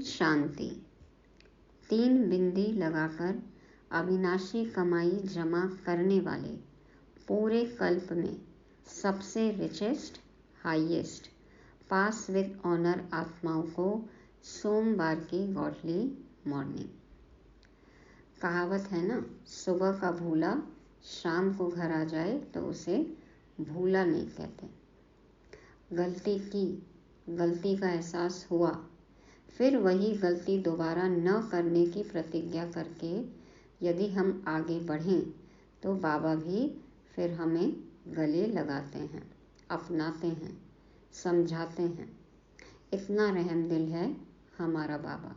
शांति। 3 बिंदी लगाकर अविनाशी कमाई जमा करने वाले पूरे कल्प में सबसे richest, highest, pass with honour आत्माओं को सोमवार की गॉडली मॉर्निंग। कहावत है ना, सुबह का भूला शाम को घर आ जाए तो उसे भूला नहीं कहते। गलती की, गलती का एहसास हुआ, फिर वही गलती दोबारा न करने की प्रतिज्ञा करके यदि हम आगे बढ़ें तो बाबा भी फिर हमें गले लगाते हैं, अपनाते हैं, समझाते हैं। इतना रहम दिल है हमारा बाबा,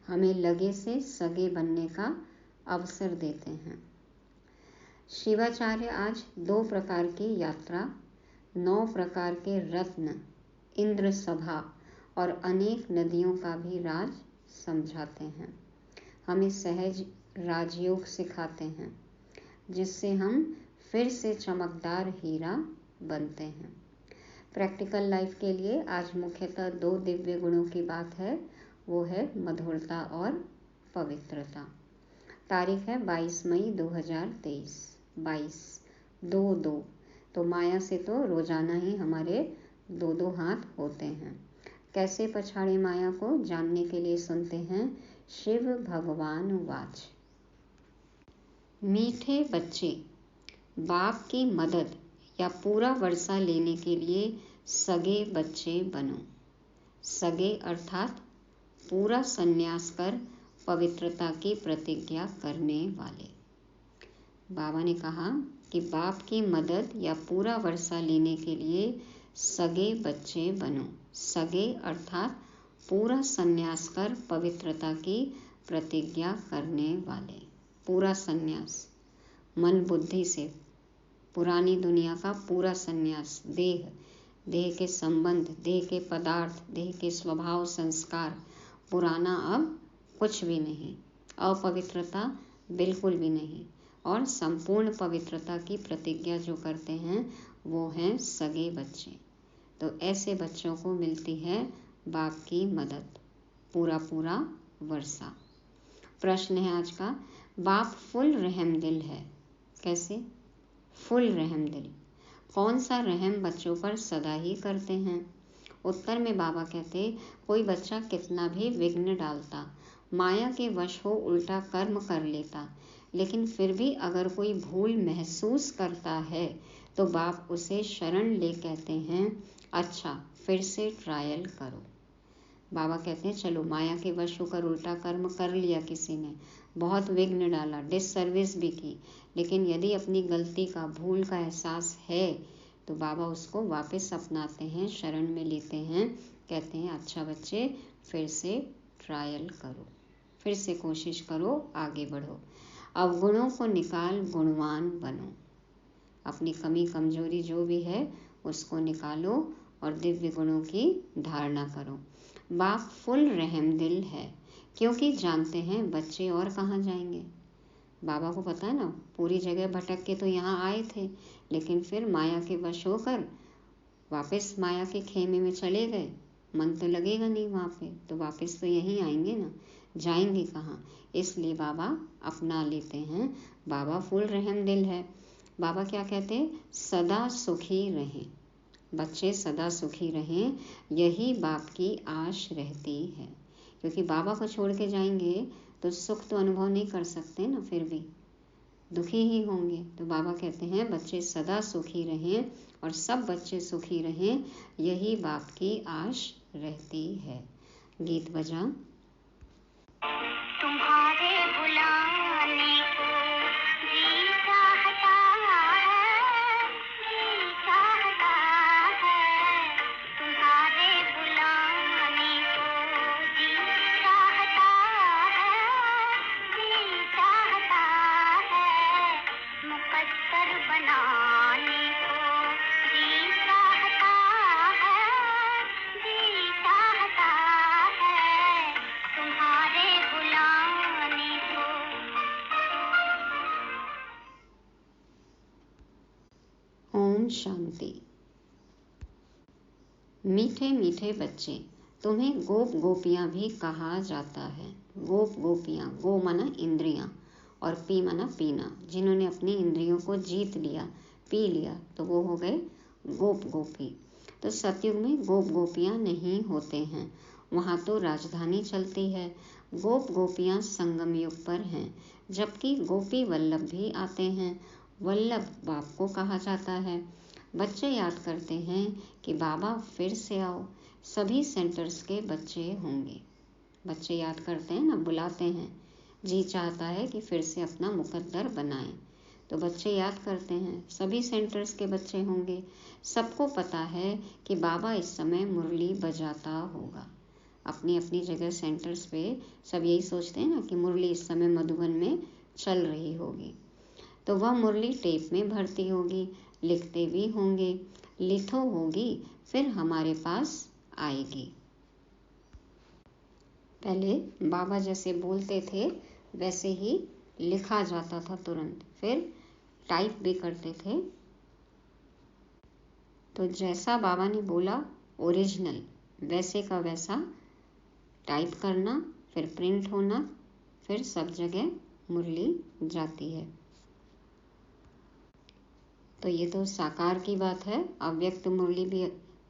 हमें लगे से सगे बनने का अवसर देते हैं। शिवाचार्य आज 2 प्रकार की यात्रा, 9 प्रकार के रत्न, इंद्र सभा और अनेक नदियों का भी राज समझाते हैं। हमें सहज राजयोग सिखाते हैं, जिससे हम फिर से चमकदार हीरा बनते हैं। प्रैक्टिकल लाइफ के लिए आज मुख्यतः 2 दिव्य गुणों की बात है, वो है मधुरता और पवित्रता। तारीख है 22 मई 2023, 22/2/2। तो माया से तो रोजाना ही हमारे 2 हाथ होते हैं। कैसे पछाड़े माया को जानने के लिए सुनते हैं शिव भगवान वाच। मीठे बच्चे, बाप की मदद या पूरा वर्षा लेने के लिए सगे बच्चे बनो। सगे अर्थात पूरा संन्यास कर पवित्रता की प्रतिज्ञा करने वाले। बाबा ने कहा कि बाप की मदद या पूरा वर्षा लेने के लिए सगे बच्चे बनो। सगे अर्थात पूरा संन्यास कर पवित्रता की प्रतिज्ञा करने वाले। पूरा संन्यास मन बुद्धि से, पुरानी दुनिया का पूरा संन्यास, देह के संबंध, देह के पदार्थ, देह के स्वभाव संस्कार, पुराना अब कुछ भी नहीं, अपवित्रता बिल्कुल भी नहीं, और संपूर्ण पवित्रता की प्रतिज्ञा जो करते हैं वो हैं सगे बच्चे। तो ऐसे बच्चों को मिलती है बाप की मदद, पूरा वर्षा। प्रश्न है आज का, बाप फुल रहम दिल है, कैसे? फुल रहम दिल, कौन सा रहम बच्चों पर सदा ही करते हैं? उत्तर में बाबा कहते, कोई बच्चा कितना भी विघ्न डालता, माया के वश हो उल्टा कर्म कर लेता, लेकिन फिर भी अगर कोई भूल महसूस करता है तो बाप उसे शरण ले कहते हैं, अच्छा फिर से ट्रायल करो। बाबा कहते हैं चलो, माया के वश होकर उल्टा कर्म कर लिया किसी ने, बहुत विघ्न डाला, डिससर्विस भी की, लेकिन यदि अपनी गलती का, भूल का एहसास है तो बाबा उसको वापस अपनाते हैं, शरण में लेते हैं, कहते हैं अच्छा बच्चे फिर से ट्रायल करो, फिर से कोशिश करो, आगे बढ़ो, अवगुणों को निकाल गुणवान बनो। अपनी कमी कमजोरी जो भी है उसको निकालो और दिव्य गुणों की धारणा करो। बाप फुल रहम दिल है, क्योंकि जानते हैं बच्चे और कहाँ जाएंगे। बाबा को पता है ना, पूरी जगह भटक के तो यहाँ आए थे, लेकिन फिर माया के वश होकर वापस माया के खेमे में चले गए, मन तो लगेगा नहीं वहाँ पे, तो वापस तो यहीं आएंगे ना, जाएंगे कहाँ। इसलिए बाबा अपना लेते हैं, बाबा फुल रहम दिल है। बाबा क्या कहते हैं, सदा सुखी रहें, बच्चे सदा सुखी रहें, यही बाप की आश रहती है। क्योंकि बाबा को छोड़ के जाएंगे तो सुख तो अनुभव नहीं कर सकते ना, फिर भी दुखी ही होंगे। तो बाबा कहते हैं बच्चे सदा सुखी रहें और सब बच्चे सुखी रहें, यही बाप की आश रहती है। गीत बजा। तुम्हारे बुलाने को जी चाहता है, जी चाहता है, तुम्हारे बुलाने को जी चाहता है, जी चाहता है, मुकद्दर बनाने को जी चाहता है, जी चाहता है, तुम्हारे बुलाने को। ओम शांति। मीठे मीठे बच्चे, तुम्हें गोप गोपियाँ भी कहा जाता है। गोप गोपियाँ, गो माना इंद्रियाँ और पी माना पीना, जिन्होंने अपनी इंद्रियों को जीत लिया, पी लिया, तो वो हो गए गोप गोपी। तो सतयुग में गोप गोपियाँ नहीं होते हैं, वहाँ तो राजधानी चलती है। गोप गोपियाँ संगम युग पर हैं, जबकि गोपी वल्लभ भी आते हैं। वल्लभ बाप को कहा जाता है। बच्चे याद करते हैं कि बाबा फिर से आओ, सभी सेंटर्स के बच्चे होंगे। बच्चे याद करते हैं ना, बुलाते हैं, जी चाहता है कि फिर से अपना मुकद्दर बनाएं, तो बच्चे याद करते हैं, सभी सेंटर्स के बच्चे होंगे। सबको पता है कि बाबा इस समय मुरली बजाता होगा। अपनी अपनी जगह सेंटर्स पे सब यही सोचते हैं ना कि मुरली इस समय मधुबन में चल रही होगी, तो वह मुरली टेप में भरती होगी, लिखते भी होंगे, लिथो होगी, फिर हमारे पास आएगी। पहले बाबा जैसे बोलते थे वैसे ही लिखा जाता था तुरंत, फिर टाइप भी करते थे। तो जैसा बाबा ने बोला ओरिजिनल, वैसे का वैसा टाइप करना, फिर प्रिंट होना, फिर सब जगह मुरली जाती है। तो ये तो साकार की बात है। अव्यक्त मुरली भी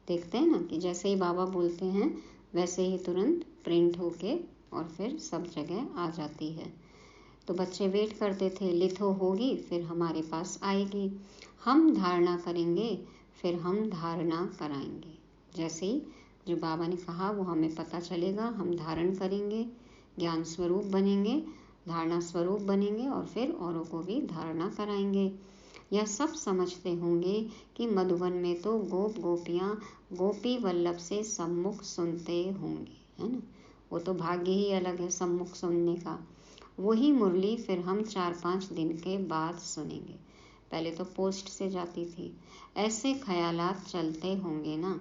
देखते हैं ना कि जैसे ही बाबा बोलते हैं वैसे ही तुरंत प्रिंट होके और फिर सब जगह आ जाती है। तो बच्चे वेट करते थे, लिथो होगी फिर हमारे पास आएगी, हम धारणा करेंगे फिर हम धारणा कराएंगे। जैसे ही जो बाबा ने कहा वो हमें पता चलेगा, हम धारण करेंगे, ज्ञान स्वरूप बनेंगे, धारणा स्वरूप बनेंगे और फिर औरों को भी धारणा कराएंगे। यह सब समझते होंगे कि मधुबन में तो गोप गोपियाँ गोपी वल्लभ से सम्मुख सुनते होंगे, है ना। वो तो भाग्य ही अलग है सम्मुख सुनने का। वही मुरली फिर हम 4-5 दिन के बाद सुनेंगे, पहले तो पोस्ट से जाती थी। ऐसे ख्यालात चलते होंगे ना।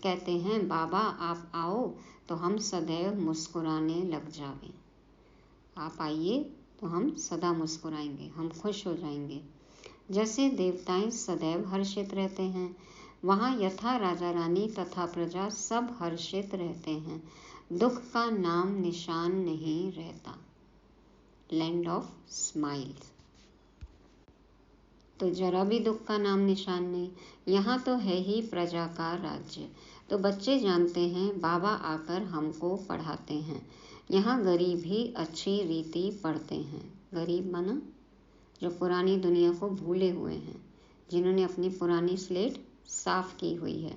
कहते हैं बाबा आप आओ तो हम सदैव मुस्कुराने लग जावें। आप आइए तो हम सदा मुस्कुराएंगे, हम खुश हो जाएंगे। जैसे देवताएं सदैव हर्षित रहते हैं, वहाँ यथा राजा रानी तथा प्रजा सब हर्षित रहते हैं। दुख का नाम निशान नहीं रहता। Land of smiles. तो जरा भी दुख का नाम निशान नहीं, यहाँ तो है ही प्रजा का राज्य। तो बच्चे जानते हैं बाबा आकर हमको पढ़ाते हैं। यहाँ गरीब ही अच्छी रीति पढ़ते हैं। गरीब माना जो पुरानी दुनिया को भूले हुए हैं, जिन्होंने अपनी पुरानी स्लेट साफ की हुई है।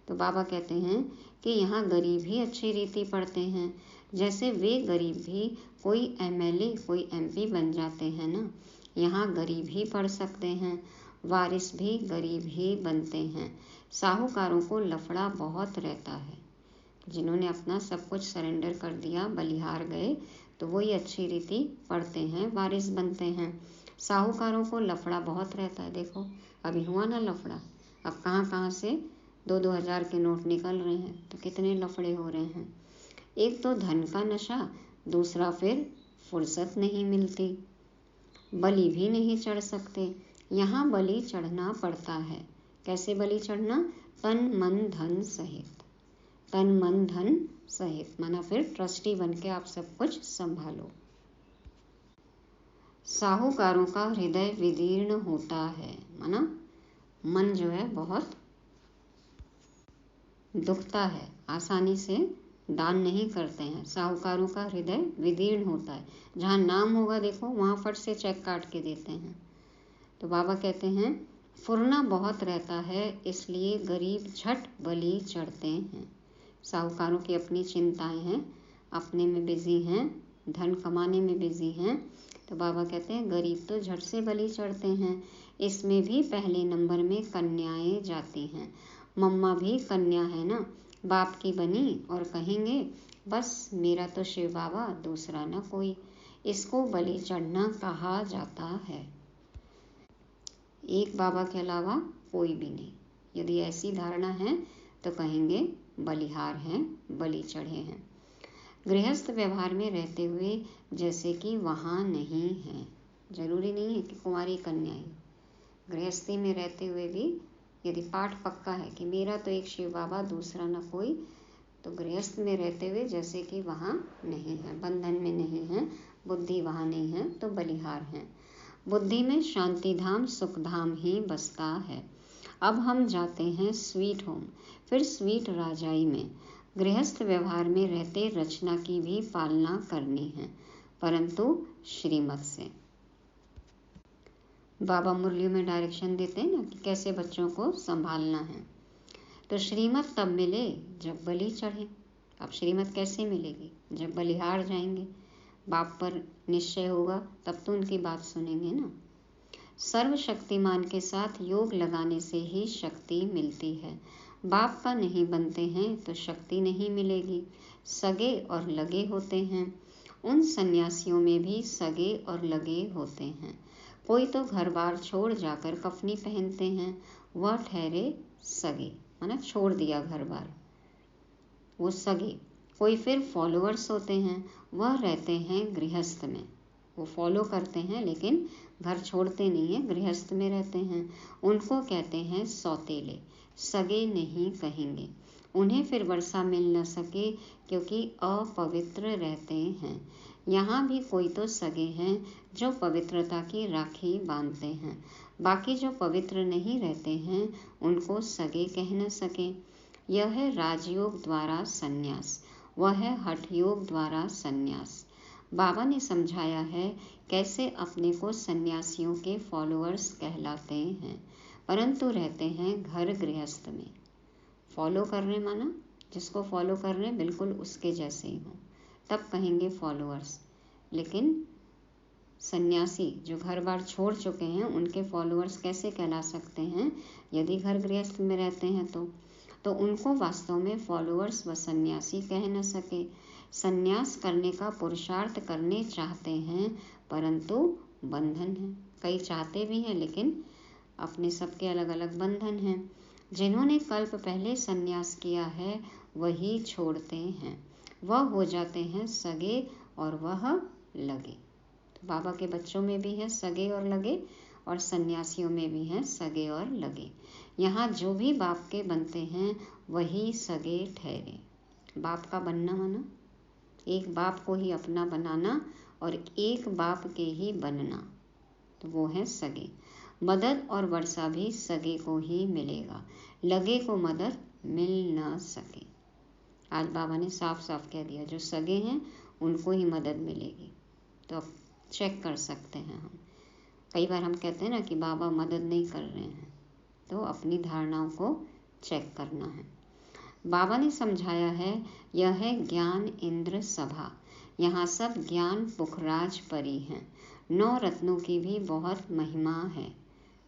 तो बाबा कहते हैं कि यहाँ गरीब ही अच्छी रीति पढ़ते हैं। जैसे वे गरीब भी कोई एमएलए कोई एमपी बन जाते हैं ना, यहाँ गरीब ही पढ़ सकते हैं। वारिस भी गरीब ही बनते हैं। साहूकारों को लफड़ा बहुत रहता है। जिन्होंने अपना सब कुछ सरेंडर कर दिया, बलिहार गए, तो वही अच्छी रीति पढ़ते हैं, वारिस बनते हैं। साहूकारों को लफड़ा बहुत रहता है। देखो अभी हुआ ना लफड़ा, अब कहाँ कहाँ से 2-2 हज़ार के नोट निकल रहे हैं, तो कितने लफड़े हो रहे हैं। एक तो धन का नशा, दूसरा फिर फुर्सत नहीं मिलती, बलि भी नहीं चढ़ सकते। यहाँ बलि चढ़ना पड़ता है। कैसे बलि चढ़ना? तन मन धन सहित। तन मन धन सहित माना फिर ट्रस्टी बन के आप सब कुछ संभालो। साहूकारों का हृदय विदीर्ण होता है, माना मन जो है बहुत दुखता है, आसानी से दान नहीं करते हैं। साहूकारों का हृदय विदीर्ण होता है। जहाँ नाम होगा देखो वहाँ फट से चेक काट के देते हैं। तो बाबा कहते हैं फुरना बहुत रहता है, इसलिए गरीब झट बलि चढ़ते हैं। साहूकारों की अपनी चिंताएं हैं, अपने में बिजी हैं, धन कमाने में बिजी हैं। तो बाबा कहते हैं गरीब तो झट से बलि चढ़ते हैं। इसमें भी पहले नंबर में कन्याएं जाती हैं। मम्मा भी कन्या है ना, बाप की बनी और कहेंगे बस मेरा तो शिव बाबा, दूसरा ना कोई। इसको बलि चढ़ना कहा जाता है। एक बाबा के अलावा कोई भी नहीं। यदि ऐसी धारणा है तो कहेंगे बलिहार हैं, बलि चढ़े हैं। गृहस्थ व्यवहार में रहते हुए जैसे कि वहाँ नहीं है। जरूरी नहीं है कि कुंवारी कन्याएं, गृहस्थी में रहते हुए भी यदि पाठ पक्का है कि मेरा तो एक शिव बाबा, दूसरा ना कोई, तो गृहस्थ में रहते हुए जैसे कि वहाँ नहीं है, बंधन में नहीं है, बुद्धि वहाँ नहीं है, तो बलिहार हैं। बुद्धि में शांति धाम सुख धाम ही बसता है। अब हम जाते हैं स्वीट होम, फिर स्वीट राजाई में। गृहस्थ व्यवहार में रहते रचना की भी पालना करनी है, परंतु श्रीमत से। बाबा मुरली में डायरेक्शन देते हैं ना कि कैसे बच्चों को संभालना है। तो श्रीमत तब मिले जब बलि चढ़े। अब श्रीमत कैसे मिलेगी? जब बलिहार जाएंगे, बाप पर निश्चय होगा, तब तो उनकी बात सुनेंगे ना। सर्वशक्तिमान के साथ योग लगाने से ही शक्ति मिलती है। बाप का नहीं बनते हैं तो शक्ति नहीं मिलेगी। सगे और लगे होते हैं। उन सन्यासियों में भी सगे और लगे होते हैं। कोई तो घर बार छोड़ जाकर कफनी पहनते हैं, वह ठहरे सगे, माना छोड़ दिया घर बार, वो सगे। कोई फिर फॉलोअर्स होते हैं, वह रहते हैं गृहस्थ में। वो फॉलो करते हैं लेकिन घर छोड़ते नहीं हैं, गृहस्थ में रहते हैं। उनको कहते हैं सौतेले, सगे नहीं कहेंगे। उन्हें फिर वर्षा मिल न सके क्योंकि अपवित्र रहते हैं। यहाँ भी कोई तो सगे हैं जो पवित्रता की राखी बांधते हैं। बाकी जो पवित्र नहीं रहते हैं उनको सगे कह न सके। यह है राजयोग द्वारा संन्यास, वह है हठ योग द्वारा संन्यास। बाबा ने समझाया है कैसे अपने को सन्यासियों के फॉलोअर्स कहलाते हैं, परंतु रहते हैं घर गृहस्थ में। फॉलो कर रहे माना जिसको फॉलो कर रहे हैं बिल्कुल उसके जैसे ही हो, तब कहेंगे फॉलोअर्स। लेकिन सन्यासी जो घर बार छोड़ चुके हैं उनके फॉलोअर्स कैसे कहला सकते हैं यदि घर गृहस्थ में रहते हैं तो उनको वास्तव में फॉलोअर्स व सन्यासी कह न सके। सन्यास करने का पुरुषार्थ करने चाहते हैं परंतु बंधन है। कई चाहते भी हैं लेकिन अपने सबके अलग अलग बंधन हैं। जिन्होंने कल्प पहले सन्यास किया है वही छोड़ते हैं, वह हो जाते हैं सगे और वह लगे। तो बाबा के बच्चों में भी है सगे और लगे, और सन्यासियों में भी हैं सगे और लगे। यहाँ जो भी बाप के बनते हैं वही सगे ठहरे। बाप का बनना माना एक बाप को ही अपना बनाना और एक बाप के ही बनना, तो वो है सगे। मदद और वर्षा भी सगे को ही मिलेगा, लगे को मदद मिल न सके। आज बाबा ने साफ साफ कह दिया जो सगे हैं उनको ही मदद मिलेगी। तो अब चेक कर सकते हैं हम। कई बार हम कहते हैं ना कि बाबा मदद नहीं कर रहे हैं, तो अपनी धारणाओं को चेक करना है। बाबा ने समझाया है यह है ज्ञान इंद्र सभा, यहाँ सब ज्ञान पुखराज परी हैं। 9 रत्नों की भी बहुत महिमा है।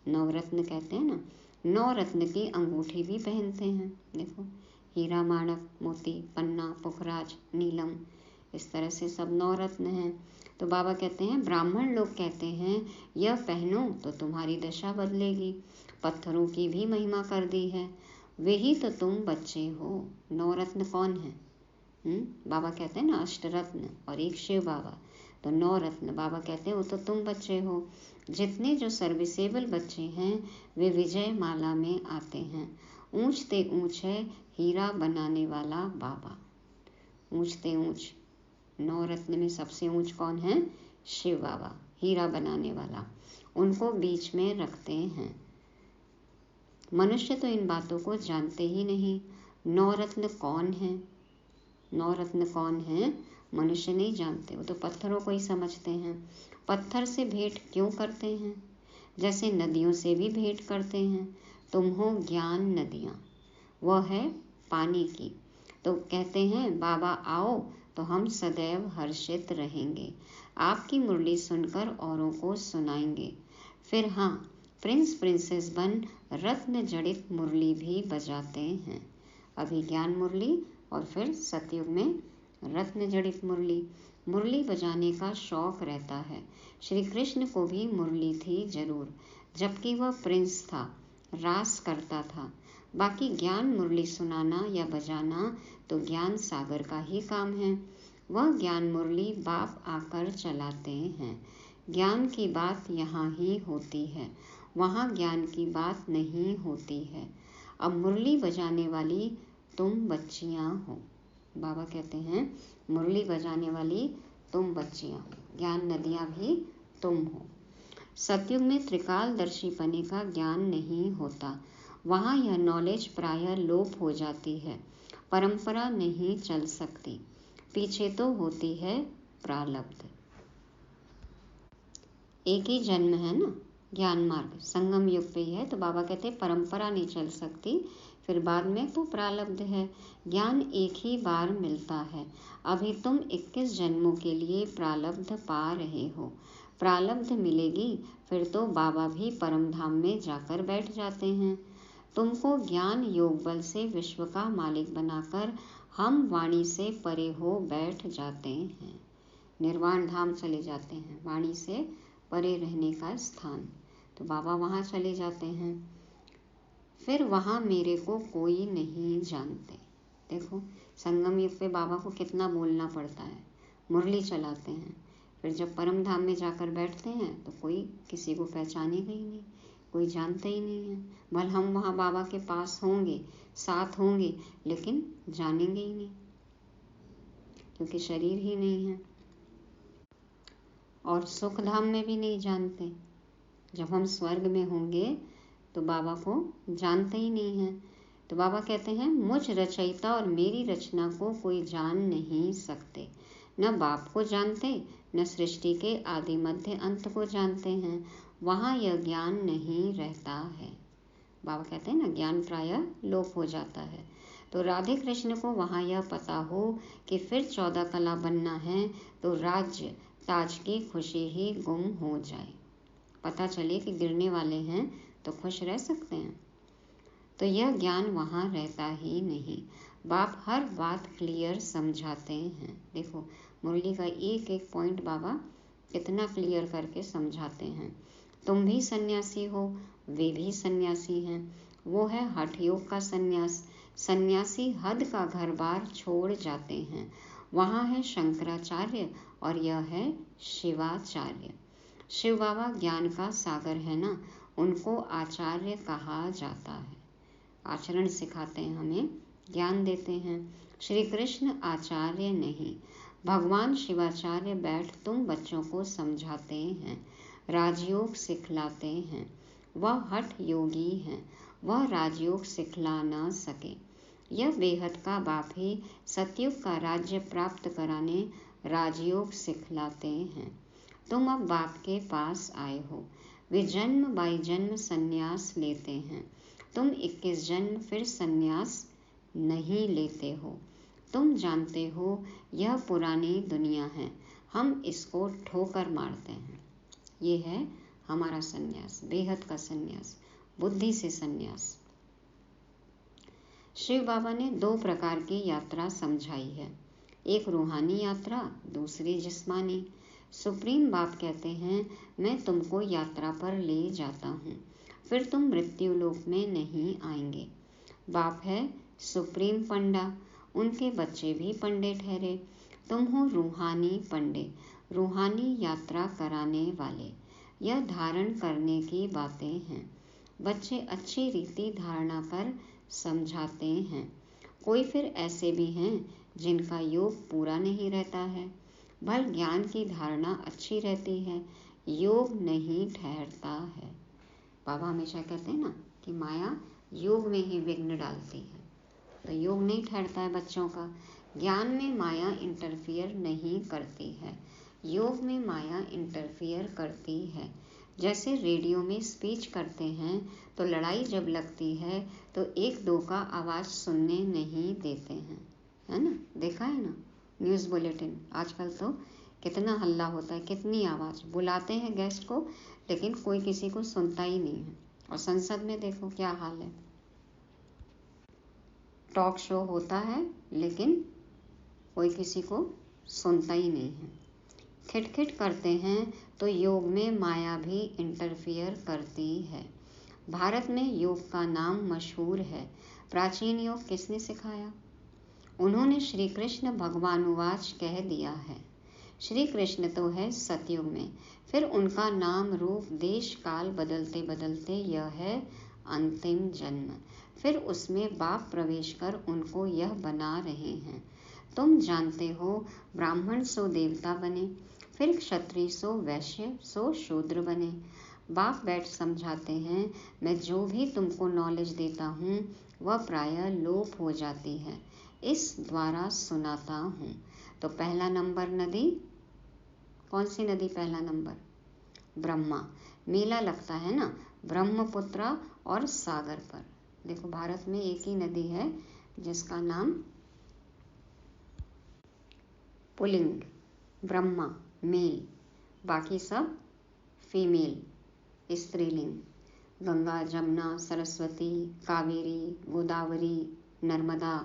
9 रत्न कहते हैं ना, 9 रत्न की अंगूठी भी पहनते हैं। देखो हीरा माणक मोती पन्ना पुखराज नीलम, इस तरह से सब 9 रत्न हैं। तो बाबा कहते हैं ब्राह्मण लोग कहते हैं यह पहनो तो तुम्हारी दशा बदलेगी। पत्थरों की भी महिमा कर दी है, वे ही तो तुम बच्चे हो। 9 रत्न कौन है? बाबा कहते हैं ना अष्टरत्न और एक शिव बाबा, तो 9 रत्न बाबा कहते हैं वो तो तुम बच्चे हो। जितने जो सर्विसेबल बच्चे हैं वे विजय माला में आते हैं। ऊंचते ऊंच है हीरा बनाने वाला बाबा। ऊंचते ऊंच 9 रत्न में सबसे ऊंच कौन है? शिव बाबा, हीरा बनाने वाला। उनको बीच में रखते हैं। मनुष्य तो इन बातों को जानते ही नहीं। 9 रत्न कौन है? 9 रत्न कौन है मनुष्य नहीं जानते, वो तो पत्थरों को ही समझते हैं। पत्थर से भेंट क्यों करते हैं? जैसे नदियों से भी भेंट करते हैं। तुम हो ज्ञान नदियाँ, वह है पानी की। तो कहते हैं बाबा आओ तो हम सदैव हर्षित रहेंगे, आपकी मुरली सुनकर औरों को सुनाएंगे। फिर हाँ, प्रिंस प्रिंसेस बन रत्न जड़ित मुरली भी बजाते हैं। अभी ज्ञान मुरली और फिर सतयुग में रत्न जड़ित मुरली। मुरली बजाने का शौक रहता है। श्री कृष्ण को भी मुरली थी जरूर, जबकि वह प्रिंस था, रास करता था। बाकी ज्ञान मुरली सुनाना या बजाना तो ज्ञान सागर का ही काम है। वह ज्ञान मुरली बाप आकर चलाते हैं। ज्ञान की बात यहाँ ही होती है, वहाँ ज्ञान की बात नहीं होती है। अब मुरली बजाने वाली तुम बच्चियाँ हो। बाबा कहते हैं मुरली बजाने वाली तुम बच्चियां हो, ज्ञान नदियां भी तुम हो। सतयुग में त्रिकालदर्शीपने का ज्ञान नहीं होता, वहाँ यह नॉलेज प्रायः लोप हो जाती है, परंपरा नहीं चल सकती, पीछे तो होती है प्रारब्ध। एक ही जन्म है ना, ज्ञान मार्ग संगम युग पे ही है, तो बाबा कहते हैं परंपरा नहीं चल सकती, फिर बाद में तो प्रारब्ध है। ज्ञान एक ही बार मिलता है, अभी तुम 21 जन्मों के लिए प्रारब्ध पा रहे हो। प्रारब्ध मिलेगी फिर तो बाबा भी परम धाम में जाकर बैठ जाते हैं। तुमको ज्ञान योग बल से विश्व का मालिक बनाकर हम वाणी से परे हो बैठ जाते हैं, निर्वाण धाम चले जाते हैं, वाणी से परे रहने का स्थान, तो बाबा वहाँ चले जाते हैं। फिर वहाँ मेरे को कोई नहीं जानते। देखो संगम युग पे बाबा को कितना बोलना पड़ता है, मुरली चलाते हैं, फिर जब परम धाम में जाकर बैठते हैं तो कोई किसी को पहचानेगा ही नहीं, कोई जानता ही नहीं है। भले हम वहाँ बाबा के पास होंगे, साथ होंगे, लेकिन जानेंगे ही नहीं, क्योंकि शरीर ही नहीं है। और सुख धाम में भी नहीं जानते, जब हम स्वर्ग में होंगे तो बाबा को जानते ही नहीं है। तो बाबा कहते हैं मुझ रचयिता और मेरी रचना को कोई जान नहीं सकते, न बाप को जानते, न सृष्टि के आदि मध्य अंत को जानते हैं, वहाँ यह ज्ञान नहीं रहता है। बाबा कहते हैं ना ज्ञान प्रायः लोप हो जाता है। तो राधे कृष्ण को वहाँ यह पता हो कि फिर 14 कला बनना है तो राज्य ताज की खुशी ही गुम हो जाए, पता चले कि गिरने वाले हैं तो खुश रह सकते हैं, तो यह ज्ञान वहाँ रहता ही नहीं। बाप हर बात क्लियर समझाते हैं। देखो मुरली का एक एक पॉइंट बाबा कितना क्लियर करके समझाते हैं। तुम भी सन्यासी हो, वे भी सन्यासी हैं, वो है हठ योग का सन्यास, सन्यासी हद का घर बार छोड़ जाते हैं, वहाँ है शंकराचार्य और यह है शिवाचार्य। शिव बाबा ज्ञान का सागर है ना, उनको आचार्य कहा जाता है, आचरण सिखाते हैं, हमें ज्ञान देते हैं। श्री कृष्ण आचार्य नहीं, भगवान शिवाचार्य बैठ तुम बच्चों को समझाते हैं, राजयोग सिखलाते हैं। वह हठ योगी हैं, वह राजयोग सिखला न सके। यह बेहद का बाप ही सतयुग का राज्य प्राप्त कराने राजयोग सिखलाते हैं। तुम अब बाप के पास आए हो, वे जन्म बाई जन्म संन्यास लेते हैं, तुम 21 जन्म फिर संन्यास नहीं लेते हो। तुम जानते हो यह पुरानी दुनिया है, हम इसको ठोकर मारते हैं। ये है हमारा संन्यास, बेहद का संन्यास, बुद्धि से संन्यास। शिव बाबा ने 2 प्रकार की यात्रा समझाई है, एक रूहानी यात्रा, दूसरी जिस्मानी। सुप्रीम बाप कहते हैं मैं तुमको यात्रा पर ले जाता हूँ, फिर तुम मृत्यु लोक में नहीं आएंगे। बाप है सुप्रीम पंडा, उनके बच्चे भी पंडे ठहरे, तुम हो रूहानी पंडे, रूहानी यात्रा कराने वाले। यह धारण करने की बातें हैं, बच्चे अच्छी रीति धारणा कर समझाते हैं। कोई फिर ऐसे भी हैं जिनका योग पूरा नहीं रहता है, भल ज्ञान की धारणा अच्छी रहती है, योग नहीं ठहरता है। बाबा हमेशा कहते हैं ना कि माया योग में ही विघ्न डालती है, तो योग नहीं ठहरता है बच्चों का। ज्ञान में माया इंटरफियर नहीं करती है, योग में माया इंटरफियर करती है। जैसे रेडियो में स्पीच करते हैं तो लड़ाई जब लगती है तो 1-2 का आवाज़ सुनने नहीं देते हैं, है ना, देखा है ना न्यूज़ बुलेटिन, आजकल तो कितना हल्ला होता है, कितनी आवाज़, बुलाते हैं गेस्ट को लेकिन कोई किसी को सुनता ही नहीं है। और संसद में देखो क्या हाल है, टॉक शो होता है लेकिन कोई किसी को सुनता ही नहीं है। खिटखिट करते हैं तो योग में माया भी इंटरफियर करती है। भारत में योग का नाम मशहूर है, प्राचीन योग किसने सिखाया? उन्होंने श्री कृष्ण भगवानुवाच कह दिया है। श्री कृष्ण तो है सतयुग में, फिर उनका नाम रूप देश काल बदलते बदलते यह है अंतिम जन्म, फिर उसमें बाप प्रवेश कर उनको यह बना रहे हैं। तुम जानते हो ब्राह्मण सो देवता बने, फिर क्षत्रिय सो वैश्य सो शूद्र बने। बाप बैठ समझाते हैं, मैं जो भी तुमको नॉलेज देता हूँ वह प्रायः लोप हो जाती है, इस द्वारा सुनाता हूँ। तो पहला नंबर नदी, कौन सी नदी पहला नंबर? ब्रह्मा। मेला लगता है ना ब्रह्मपुत्रा और सागर पर। देखो भारत में एक ही नदी है जिसका नाम पुल्लिंग, ब्रह्मा मेल, बाकी सब फीमेल स्त्रीलिंग। गंगा, जमुना, सरस्वती, कावेरी, गोदावरी, नर्मदा।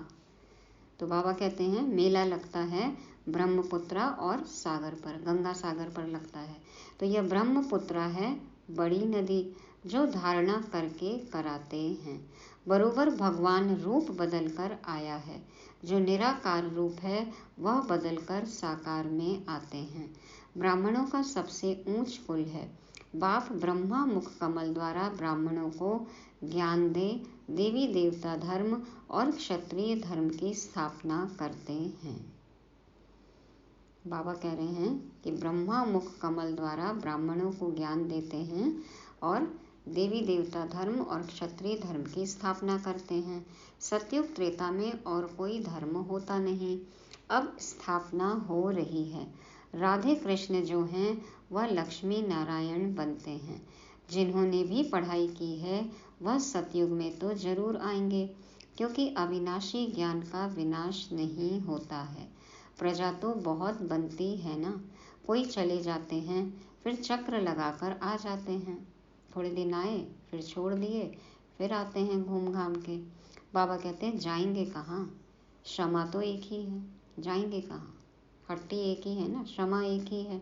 तो बाबा कहते हैं मेला लगता है ब्रह्मपुत्रा और सागर पर, गंगा सागर पर लगता है। तो यह ब्रह्मपुत्रा है बड़ी नदी जो धारणा करके कराते हैं। बरोबर भगवान रूप बदलकर आया है, जो निराकार रूप है वह बदलकर साकार में आते हैं। ब्राह्मणों का सबसे ऊंच कुल है। बाप ब्रह्मा मुख कमल द्वारा ब्राह्मणों को ज्ञान दे देवी देवता धर्म और क्षत्रिय धर्म की स्थापना करते हैं। बाबा कह रहे हैं कि ब्रह्मा मुख कमल द्वारा ब्राह्मणों को ज्ञान देते हैं और देवी देवता धर्म और क्षत्रिय धर्म की स्थापना करते हैं। सतयुग त्रेता में और कोई धर्म होता नहीं, अब स्थापना हो रही है। राधे कृष्ण जो हैं वह लक्ष्मी नारायण बनते हैं। जिन्होंने भी पढ़ाई की है वह सतयुग में तो जरूर आएंगे, क्योंकि अविनाशी ज्ञान का विनाश नहीं होता है। प्रजा तो बहुत बनती है ना, कोई चले जाते हैं फिर चक्र लगाकर आ जाते हैं। थोड़े दिन आए फिर छोड़ दिए, फिर आते हैं घूम घाम के। बाबा कहते हैं जाएंगे कहाँ, क्षमा तो एक ही है, जाएंगे कहाँ? हट्टी एक ही है ना, क्षमा एक ही है,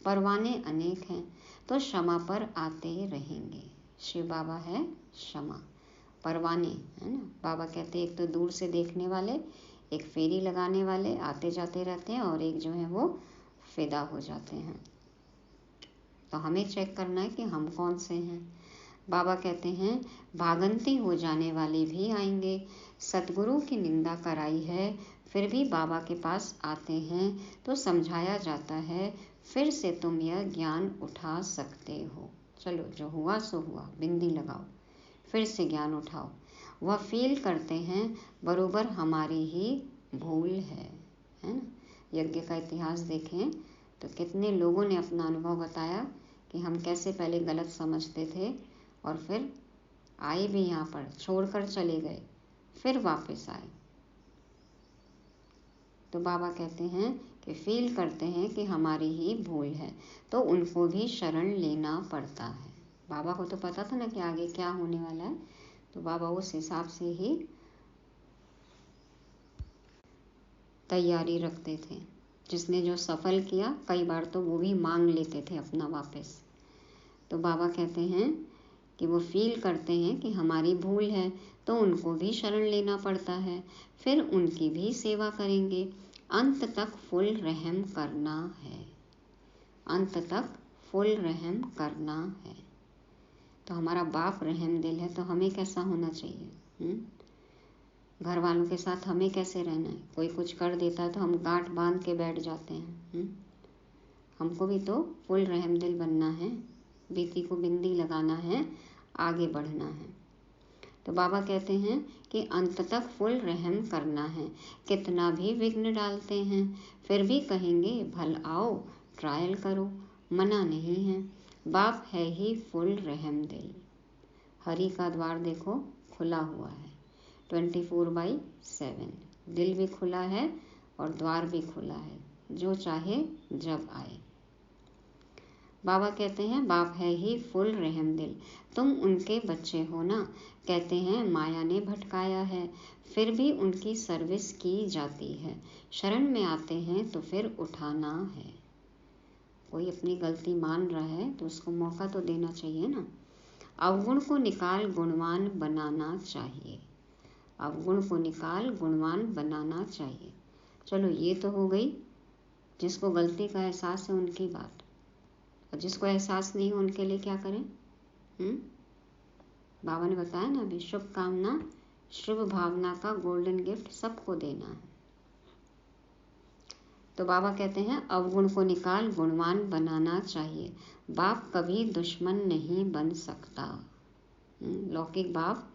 परवाने अनेक हैं, तो क्षमा पर आते रहेंगे। शिव बाबा है क्षमा, परवाने है ना। बाबा कहते हैं एक तो दूर से देखने वाले, एक फेरी लगाने वाले आते जाते रहते हैं, और एक जो है वो फिदा हो जाते हैं। तो हमें चेक करना है कि हम कौन से हैं। बाबा कहते हैं भागंती हो जाने वाले भी आएंगे। सतगुरु की निंदा कराई है फिर भी बाबा के पास आते हैं, तो समझाया जाता है फिर से तुम यह ज्ञान उठा सकते हो। चलो जो हुआ सो हुआ, बिंदी लगाओ, फिर से ज्ञान उठाओ। वह फील करते हैं बरोबर हमारी ही भूल है ना। यज्ञ का इतिहास देखें तो कितने लोगों ने अपना अनुभव बताया कि हम कैसे पहले गलत समझते थे और फिर आए भी यहाँ पर, छोड़कर चले गए, फिर वापस आए। तो बाबा कहते हैं कि फील करते हैं कि हमारी ही भूल है, तो उनको भी शरण लेना पड़ता है। बाबा को तो पता था ना कि आगे क्या होने वाला है, तो बाबा उस हिसाब से ही तैयारी रखते थे। जिसने जो सफल किया कई बार तो वो भी मांग लेते थे अपना वापस। तो बाबा कहते हैं कि वो फील करते हैं कि हमारी भूल है, तो उनको भी शरण लेना पड़ता है, फिर उनकी भी सेवा करेंगे। अंत तक फुल रहम करना है, अंत तक फुल रहम करना है। तो हमारा बाप रहम दिल है, तो हमें कैसा होना चाहिए? घर वालों के साथ हमें कैसे रहना है? कोई कुछ कर देता है तो हम गांठ बांध के बैठ जाते हैं। हमको भी तो फुल रहम दिल बनना है, बीती को बिंदी लगाना है, आगे बढ़ना है। तो बाबा कहते हैं कि अंत तक फुल रहम करना है। कितना भी विघ्न डालते हैं फिर भी कहेंगे भल आओ ट्रायल करो, मना नहीं है। बाप है ही फुल रहम दिल। हरि का द्वार देखो खुला हुआ है 24/7। दिल भी खुला है और द्वार भी खुला है, जो चाहे जब आए। बाबा कहते हैं बाप है ही फुल रहम दिल, तुम उनके बच्चे हो ना। कहते हैं माया ने भटकाया है, फिर भी उनकी सर्विस की जाती है। शरण में आते हैं तो फिर उठाना है। कोई अपनी गलती मान रहा है तो उसको मौका तो देना चाहिए ना। अवगुण को निकाल गुणवान बनाना चाहिए, अवगुण को निकाल गुणवान बनाना चाहिए। चलो ये तो हो गई, जिसको गलती का एहसास है उनकी बात, और जिसको एहसास नहीं हो उनके लिए क्या करें? बाबा ने बताया ना अभी, शुभ कामना शुभ भावना का गोल्डन गिफ्ट सबको देना है। तो बाबा कहते हैं अवगुण को निकाल गुणवान बनाना चाहिए। बाप कभी दुश्मन नहीं बन सकता। लौकिक बाप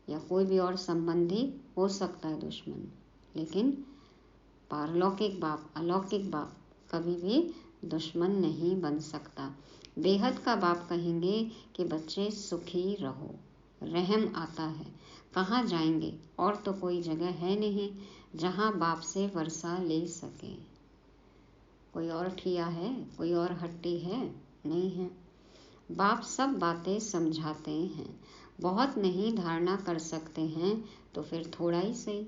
या कोई भी और संबंधी हो सकता है दुश्मन, लेकिन पारलौकिक बाप, अलौकिक बाप कभी भी दुश्मन नहीं बन सकता। बेहद का बाप कहेंगे कि बच्चे सुखी रहो। रहम आता है, कहाँ जाएंगे, और तो कोई जगह है नहीं जहाँ बाप से वर्षा ले सके। कोई और ठिया है, कोई और हट्टी है? नहीं है। बाप सब बातें समझाते हैं। बहुत नहीं धारणा कर सकते हैं तो फिर थोड़ा ही सही।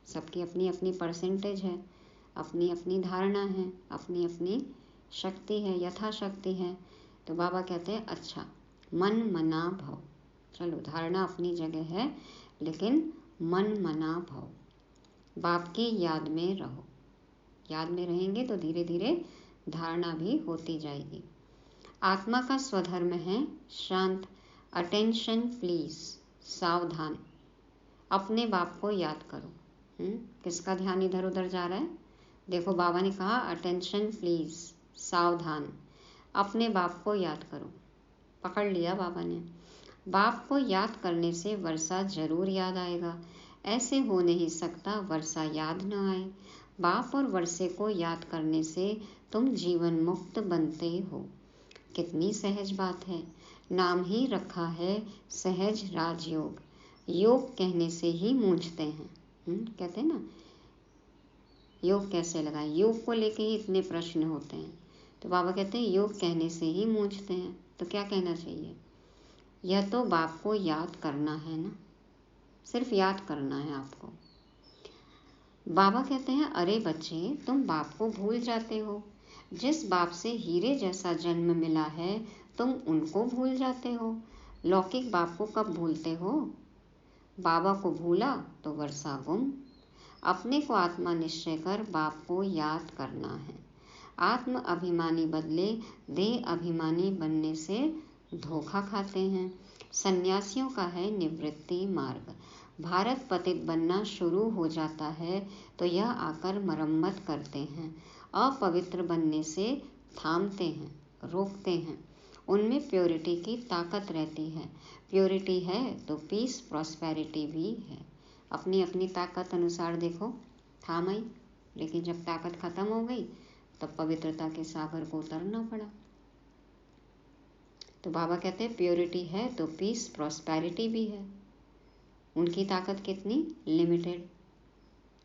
सबकी अपनी अपनी परसेंटेज है, अपनी अपनी धारणा है, अपनी अपनी शक्ति है, यथाशक्ति है। तो बाबा कहते हैं अच्छा मन मना भव। चलो धारणा अपनी जगह है, लेकिन मन मना भव, बाप की याद में रहो। याद में रहेंगे तो धीरे धीरे धारणा भी होती जाएगी। आत्मा का स्वधर्म है शांत, अटेंशन प्लीज, सावधान। अपने बाप को याद करो। किसका ध्यान इधर उधर जा रहा है? देखो बाबा ने कहा अटेंशन प्लीज, सावधान, अपने बाप को याद करो। पकड़ लिया बाबा ने। बाप को याद करने से वर्षा जरूर याद आएगा। ऐसे हो नहीं सकता वर्षा याद न आए। बाप और वर्षे को याद करने से तुम जीवन मुक्त बनते हो। कितनी सहज बात है। नाम ही रखा है सहज राजयोग। योग कहने से ही मूंझते हैं। कहते हैं ना योग कैसे लगाएं, योग को लेके ही इतने प्रश्न होते हैं। तो बाबा कहते हैं योग कहने से ही मूंझते हैं। तो क्या कहना चाहिए? यह तो बाप को याद करना है ना, सिर्फ याद करना है आपको। बाबा कहते हैं अरे बच्चे तुम बाप को भूल जाते हो। जिस बाप से हीरे जैसा जन्म मिला है तुम उनको भूल जाते हो। लौकिक बाप को कब भूलते हो? बाबा को भूला तो वर्षा गुम। अपने को आत्मा निश्चय कर बाप को याद करना है। आत्म अभिमानी बदले देह अभिमानी बनने से धोखा खाते हैं। सन्यासियों का है निवृत्ति मार्ग। भारत पतित बनना शुरू हो जाता है तो यह आकर मरम्मत करते हैं। अपवित्र बनने से थामते हैं, रोकते हैं। उनमें प्योरिटी की ताकत रहती है। प्योरिटी है तो पीस प्रॉस्पेरिटी भी है। अपनी अपनी ताकत अनुसार देखो थाम आई, लेकिन जब ताकत खत्म हो गई तब पवित्रता के सागर को उतरना पड़ा। तो बाबा कहते हैं प्योरिटी है तो पीस प्रॉस्पेरिटी भी है। उनकी ताकत कितनी? लिमिटेड।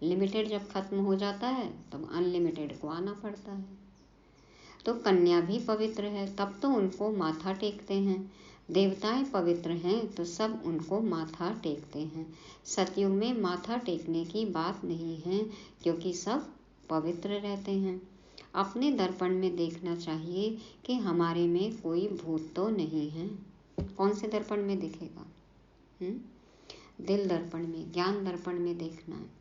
लिमिटेड जब खत्म हो जाता है तब अनलिमिटेड को आना पड़ता है। तो कन्या भी पवित्र है तब तो उनको माथा टेकते हैं। देवताएं पवित्र हैं तो सब उनको माथा टेकते हैं। सतयुग में माथा टेकने की बात नहीं है क्योंकि सब पवित्र रहते हैं। अपने दर्पण में देखना चाहिए कि हमारे में कोई भूत तो नहीं है। कौन से दर्पण में दिखेगा? दिल दर्पण में, ज्ञान दर्पण में देखना है।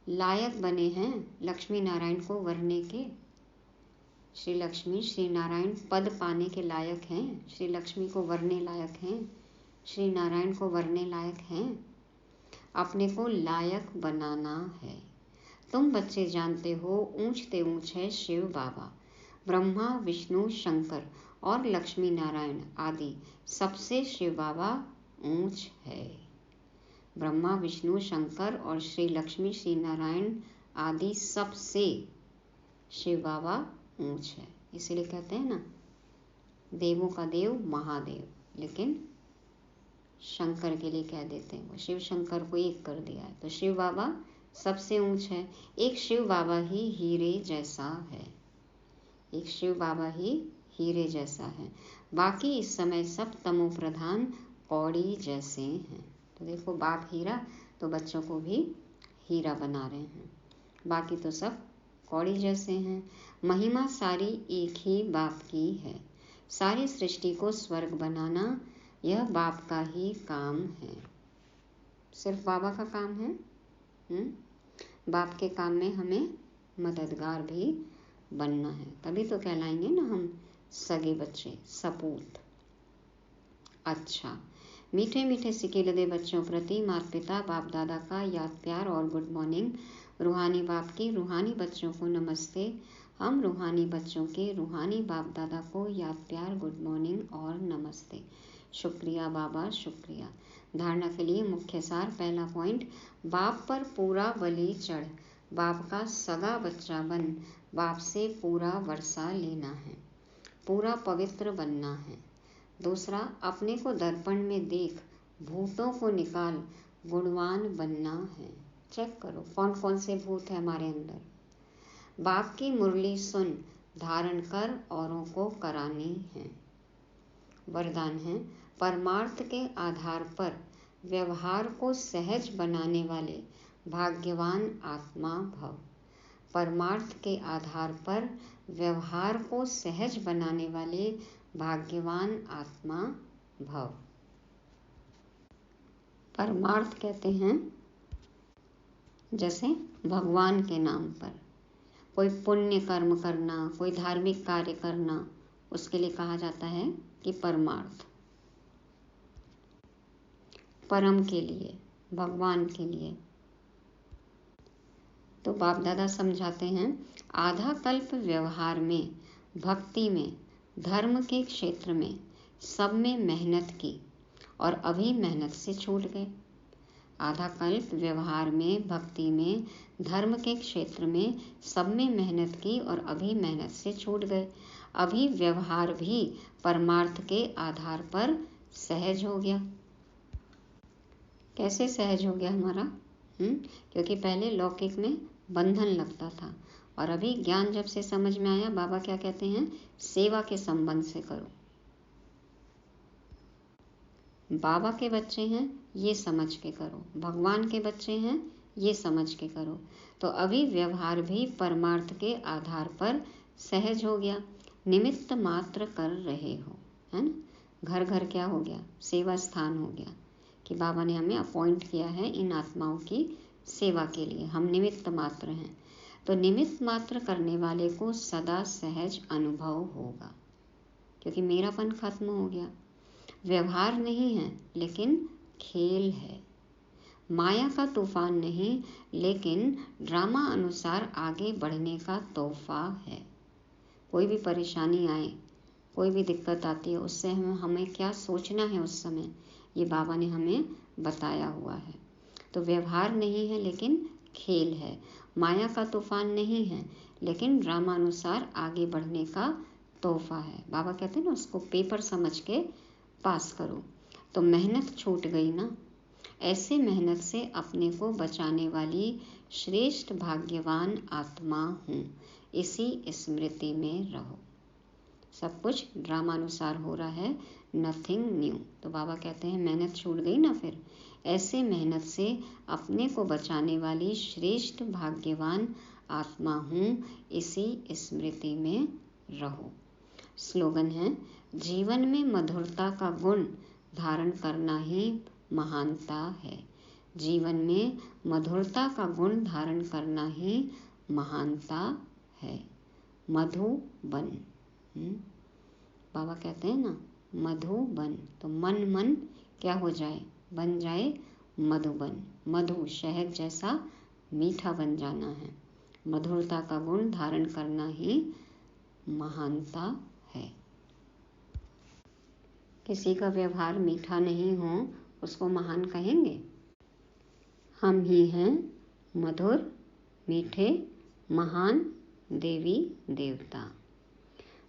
लायक बने हैं लक्ष्मी नारायण को वरने के। श्री लक्ष्मी श्री नारायण पद पाने के लायक हैं। श्री लक्ष्मी को वरने लायक हैं, श्री नारायण को वरने लायक हैं। अपने को लायक बनाना है। तुम बच्चे जानते हो ऊंचते ऊंच है शिव बाबा। ब्रह्मा विष्णु शंकर और लक्ष्मी नारायण आदि सबसे शिव बाबा ऊंच है। ब्रह्मा विष्णु शंकर और श्री लक्ष्मी श्री नारायण आदि सबसे शिव बाबा ऊंच है। इसीलिए कहते हैं ना देवों का देव महादेव, लेकिन शंकर के लिए कह देते हैं वो शिव शंकर को एक कर दिया है। तो शिव बाबा सबसे ऊंच है। एक शिव बाबा ही हीरे जैसा है। एक शिव बाबा ही हीरे जैसा है। बाकी इस समय सब तमो प्रधान कौड़ी जैसे हैं। तो देखो बाप हीरा तो बच्चों को भी हीरा बना रहे हैं। बाकी तो सब कौड़ी जैसे हैं। महिमा सारी एक ही बाप की है। सारी सृष्टि को स्वर्ग बनाना यह बाप का ही काम है। सिर्फ बाबा का काम है। बाप के काम में हमें मददगार भी बनना है, तभी तो कहलाएंगे ना हम सगे बच्चे, सपूत। अच्छा, मीठे मीठे सिके लदे बच्चों प्रति माता पिता बाप दादा का याद प्यार और गुड मॉर्निंग। रूहानी बाप की रूहानी बच्चों को नमस्ते। हम रूहानी बच्चों के रूहानी बाप दादा को याद प्यार गुड मॉर्निंग और नमस्ते। शुक्रिया बाबा, शुक्रिया। धारणा के लिए मुख्य सार। पहला पॉइंट, बाप पर पूरा बलि चढ़, बाप का सगा बच्चा बन, बाप से पूरा वर्षा लेना है, पूरा पवित्र बनना है। दूसरा, अपने को दर्पण में देख भूतों को निकाल गुणवान बनना है। चेक करो कौन कौन से भूत है हमारे अंदर। बाप की मुरली सुन, धारण कर औरों को करानी है। वरदान है, परमार्थ के आधार पर व्यवहार को सहज बनाने वाले भाग्यवान आत्मा भव। परमार्थ के आधार पर व्यवहार को सहज बनाने वाले भाग्यवान आत्मा भव। परमार्थ कहते हैं जैसे भगवान के नाम पर कोई पुण्य कर्म करना, कोई धार्मिक कार्य करना, उसके लिए कहा जाता है कि परमार्थ। परम के लिए, भगवान के लिए। तो बाप दादा समझाते हैं, आधा कल्प व्यवहार में, भक्ति में, धर्म के क्षेत्र में सब में मेहनत की और अभी मेहनत से छूट गए। आधा कल्प व्यवहार में, भक्ति में, धर्म के क्षेत्र में सब में मेहनत की और अभी मेहनत से छूट गए। अभी व्यवहार भी परमार्थ के आधार पर सहज हो गया। कैसे सहज हो गया हमारा? क्योंकि पहले लौकिक में बंधन लगता था और अभी ज्ञान जब से समझ में आया, बाबा क्या कहते हैं, सेवा के संबंध से करो। बाबा के बच्चे हैं ये समझ के करो, भगवान के बच्चे हैं ये समझ के करो। तो अभी व्यवहार भी परमार्थ के आधार पर सहज हो गया। निमित्त मात्र कर रहे हो, है ना। घर घर क्या हो गया, सेवा स्थान हो गया कि बाबा ने हमें अपॉइंट किया है इन आत्माओं की सेवा के लिए। हम निमित्त मात्र हैं। तो निमित्त मात्र करने वाले को सदा सहज अनुभव होगा, क्योंकि मेरापन खत्म हो गया। व्यवहार नहीं है लेकिन खेल है। माया का तूफान नहीं लेकिन ड्रामा अनुसार आगे बढ़ने का तोहफा है। कोई भी परेशानी आए, कोई भी दिक्कत आती है, उससे हमें क्या सोचना है उस समय, ये बाबा ने हमें बताया हुआ है। तो व्यवहार नहीं है लेकिन खेल है। माया का तूफान नहीं है लेकिन ड्रामा अनुसार आगे बढ़ने का तोहफा है। बाबा कहते हैं ना, उसको पेपर समझ के पास करो। तो मेहनत छूट गई ना, ऐसे मेहनत से अपने को बचाने वाली श्रेष्ठ भाग्यवान आत्मा हूँ, इसी स्मृति में रहो। सब कुछ ड्रामानुसार हो रहा है, नथिंग न्यू। तो बाबा कहते हैं मेहनत छूट गई ना, फिर ऐसे मेहनत से अपने को बचाने वाली श्रेष्ठ भाग्यवान आत्मा हूँ, इसी स्मृति में रहो। स्लोगन है, जीवन में मधुरता का गुण धारण करना ही महानता है। जीवन में मधुरता का गुण धारण करना ही महानता है। मधुबन। बाबा कहते हैं ना, मधुबन। तो मन क्या हो जाए, बन जाए मधुबन। मधु शहद जैसा मीठा बन जाना है। मधुरता का गुण धारण करना ही महानता है। किसी का व्यवहार मीठा नहीं हो उसको महान कहेंगे? हम ही हैं मधुर, मीठे, महान देवी देवता।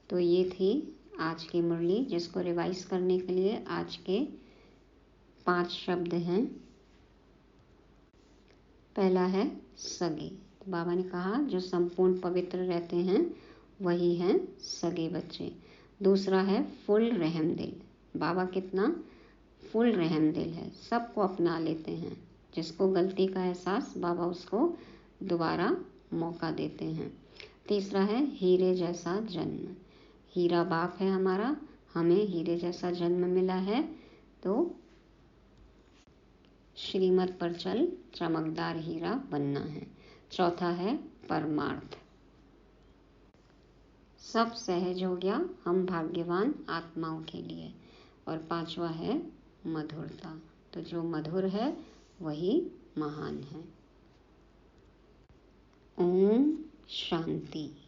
तो ये थी आज की मुरली, जिसको रिवाइज करने के लिए आज के 5 शब्द हैं। पहला है सगे। तो बाबा ने कहा जो संपूर्ण पवित्र रहते हैं वही हैं सगे बच्चे। दूसरा है फुल रहम दिल। बाबा कितना फुल रहम दिल है, सबको अपना लेते हैं। जिसको गलती का एहसास, बाबा उसको दोबारा मौका देते हैं। तीसरा है हीरे जैसा जन्म। हीरा बाप है हमारा, हमें हीरे जैसा जन्म मिला है, तो श्रीमत पर चल चमकदार हीरा बनना है। चौथा है परमार्थ। सब सहज हो गया हम भाग्यवान आत्माओं के लिए। और 5वां है मधुरता। तो जो मधुर है वही महान है। ओम शांति।